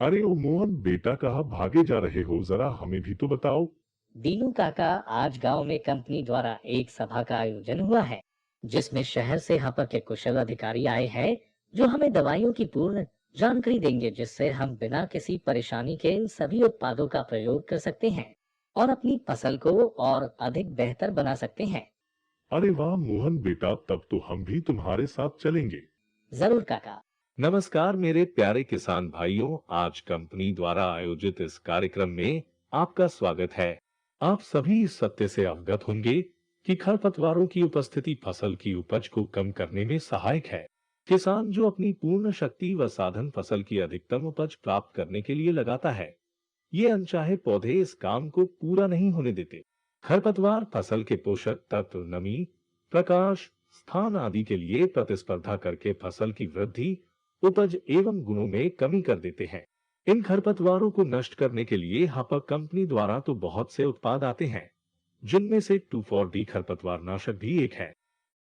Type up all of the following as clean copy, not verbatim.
अरे ओ मोहन बेटा, कहाँ भागे जा रहे हो? जरा हमें भी तो बताओ। दीनू काका, आज गांव में कंपनी द्वारा एक सभा का आयोजन हुआ है, जिसमें शहर से यहाँ पर के कुशल अधिकारी आए हैं, जो हमें दवाइयों की पूर्ण जानकारी देंगे, जिससे हम बिना किसी परेशानी के इन सभी उत्पादों का प्रयोग कर सकते हैं और अपनी फसल को और अधिक बेहतर बना सकते हैं। अरे वाह मोहन बेटा, तब तो हम भी तुम्हारे साथ चलेंगे। जरूर काका। नमस्कार मेरे प्यारे किसान भाइयों, आज कंपनी द्वारा आयोजित इस कार्यक्रम में आपका स्वागत है। आप सभी इस सत्य से अवगत होंगे कि खरपतवारों की उपस्थिति फसल की उपज को कम करने में सहायक है। किसान जो अपनी पूर्ण शक्ति व साधन फसल की अधिकतम उपज प्राप्त करने के लिए लगाता है, ये अनचाहे पौधे इस काम को पूरा नहीं होने देते। खरपतवार फसल के पोषक तत्व, नमी, प्रकाश, स्थान आदि के लिए प्रतिस्पर्धा करके फसल की वृद्धि, उपज एवं गुणों में कमी कर देते हैं। इन खरपतवारों को नष्ट करने के लिए हापक कंपनी द्वारा तो बहुत से उत्पाद आते हैं, जिनमें से 2,4-D खरपतवार नाशक भी एक है।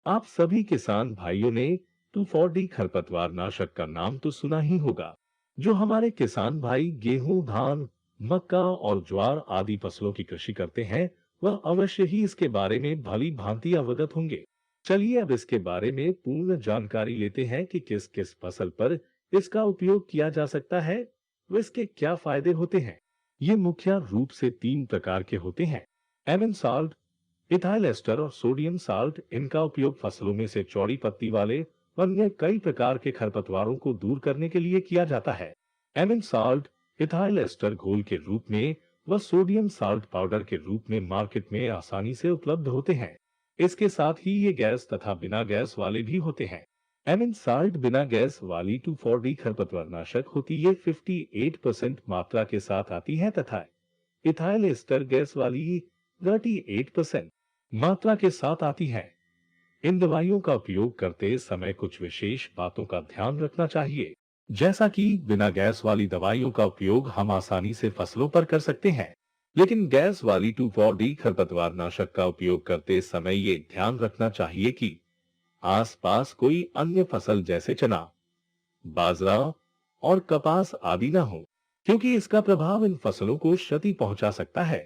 आप सभी किसान भाइयों ने 2,4-D खरपतवार नाशक का नाम तो सुना ही होगा। जो हमारे किसान भाई गेहूं, धान, मक्का और ज्वार आदि फसलों की कृषि करते हैं, वह अवश्य ही इसके बारे में भली भांति अवगत होंगे। चलिए अब इसके बारे में पूर्ण जानकारी लेते हैं कि किस किस फसल पर इसका उपयोग किया जा सकता है, व इसके क्या फायदे होते हैं। ये मुख्य रूप से 3 प्रकार के होते हैं: एमएन साल्ट, इथाइल एस्टर और सोडियम साल्ट। इनका उपयोग फसलों में से चौड़ी पत्ती वाले अन्य कई प्रकार के खरपतवारों को दूर करने के लिए किया जाता है। एमएन साल्ट इथाइल एस्टर घोल के रूप में व सोडियम साल्ट पाउडर के रूप में मार्केट में आसानी से उपलब्ध होते हैं। इसके साथ ही ये गैस तथा बिना गैस वाले भी होते हैं। एमएन साल्ट बिना गैस वाली 2,4-D खरपतवार नाशक होती है, 58% मात्रा के साथ आती है, तथा इथाइल एस्टर गैस वाली 38% मात्रा के साथ आती है। इन दवाइयों का उपयोग करते समय कुछ विशेष बातों का ध्यान रखना चाहिए, जैसा कि बिना गैस वाली दवाइयों का उपयोग हम आसानी से फसलों पर कर सकते हैं, लेकिन गैस वाली 2,4-D खरपतवार नाशक का उपयोग करते समय ये ध्यान रखना चाहिए कि आसपास कोई अन्य फसल जैसे चना, बाजरा और कपास आदि न हो, क्योंकि इसका प्रभाव इन फसलों को क्षति पहुंचा सकता है।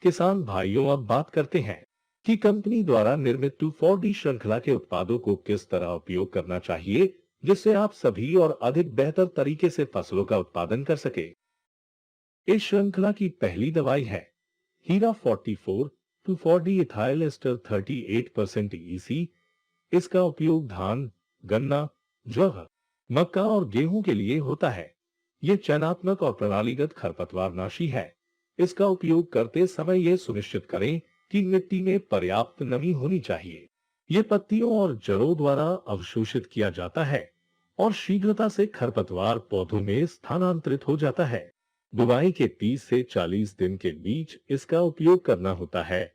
किसान भाइयों, अब बात करते हैं कि कंपनी द्वारा निर्मित 2,4-D श्रृंखला के उत्पादों को किस तरह उपयोग करना चाहिए, जिससे आप सभी और अधिक बेहतर तरीके से फसलों का उत्पादन कर सके। इस श्रृंखला की पहली दवाई है हीरा 44 2,4-D इथाइल एस्टर 38% EC। इसका उपयोग धान, गन्ना, ज्वार, मक्का और गेहूं के लिए होता है। यह चयनात्मक और प्रणालीगत खरपतवारनाशी है। इसका उपयोग करते समय यह सुनिश्चित करें कि मिट्टी में पर्याप्त नमी होनी चाहिए। यह पत्तियों और जड़ों द्वारा अवशोषित किया जाता है और शीघ्रता से खरपतवार पौधों में स्थानांतरित हो जाता है। बुवाई के 30 से 40 दिन के बीच इसका उपयोग करना होता है।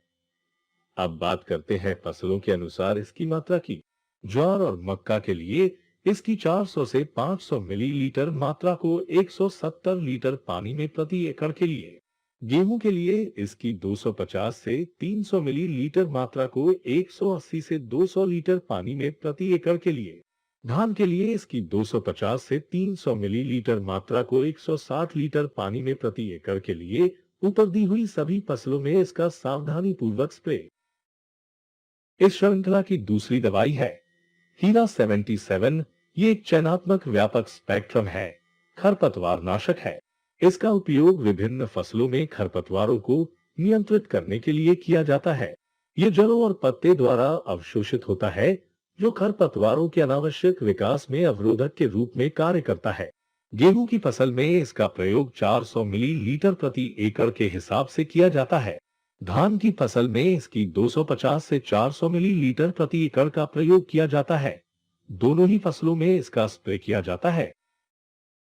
अब बात करते हैं फसलों के अनुसार इसकी मात्रा की। ज्वार और मक्का के लिए इसकी 400 से 500 मिलीलीटर मात्रा को 170 लीटर पानी में प्रति एकड़ के लिए, गेहूं के लिए इसकी 250 से 300 मिलीलीटर मात्रा को 180 से 200 लीटर पानी में प्रति एकड़ के लिए, धान के लिए इसकी 250 से 300 मिलीलीटर मात्रा को 160 लीटर पानी में प्रति एकड़ के लिए, ऊपर दी हुई सभी फसलों में इसका सावधानी पूर्वक स्प्रे। इस श्रृंखला की दूसरी दवाई है हीरा 77। ये एक चयनात्मक व्यापक स्पेक्ट्रम है, खरपतवार नाशक है। इसका उपयोग विभिन्न फसलों में खरपतवारों को नियंत्रित करने के लिए किया जाता है। ये जड़ों और पत्ते द्वारा अवशोषित होता है, जो खरपतवारों के अनावश्यक विकास में अवरोधक के रूप में कार्य करता है। गेहूं की फसल में इसका प्रयोग 400 मिलीलीटर प्रति एकड़ के हिसाब से किया जाता है। धान की फसल में इसकी 250 से 400 मिलीलीटर प्रति एकड़ का प्रयोग किया जाता है। दोनों ही फसलों में इसका स्प्रे किया जाता है।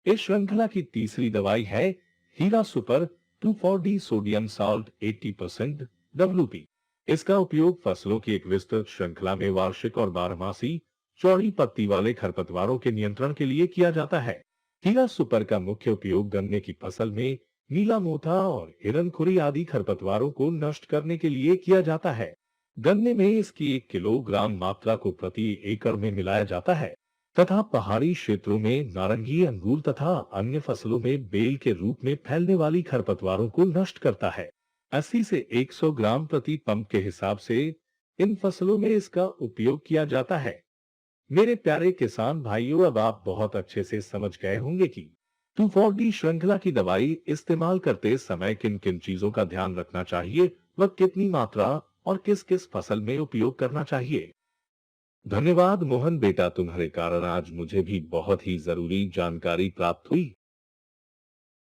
इस श्रृंखला की तीसरी दवाई है Hira super 2,4-D sodium salt 80% WP। इसका उपयोग फसलों की एक विस्तृत श्रृंखला में वार्षिक और बारहमासी चौड़ी पत्ती वाले खरपतवारों के नियंत्रण के लिए किया जाता है। हीरा सुपर का मुख्य उपयोग गन्ने की फसल में नीला मोथा और हिरनखुरी आदि खरपतवारों को नष्ट करने के लिए किया जाता है। गन्ने में इसकी 1 किलोग्राम मात्रा को प्रति एकड़ में मिलाया जाता है। तथा पहाड़ी क्षेत्रों में नारंगी, अंगूर तथा अन्य फसलों में बेल के रूप में फैलने वाली खरपतवारों को नष्ट करता है। 80 से 100 ग्राम प्रति पंप के हिसाब से इन फसलों में इसका उपयोग किया जाता है। मेरे प्यारे किसान भाइयों, अब आप बहुत अच्छे से समझ गए होंगे कि 2,4-D श्रृंखला की दवाई इस्तेमाल करते समय किन किन चीजों का ध्यान रखना चाहिए, व कितनी मात्रा और किस किस फसल में उपयोग करना चाहिए। धन्यवाद मोहन बेटा, तुम्हारे कारण आज मुझे भी बहुत ही जरूरी जानकारी प्राप्त हुई।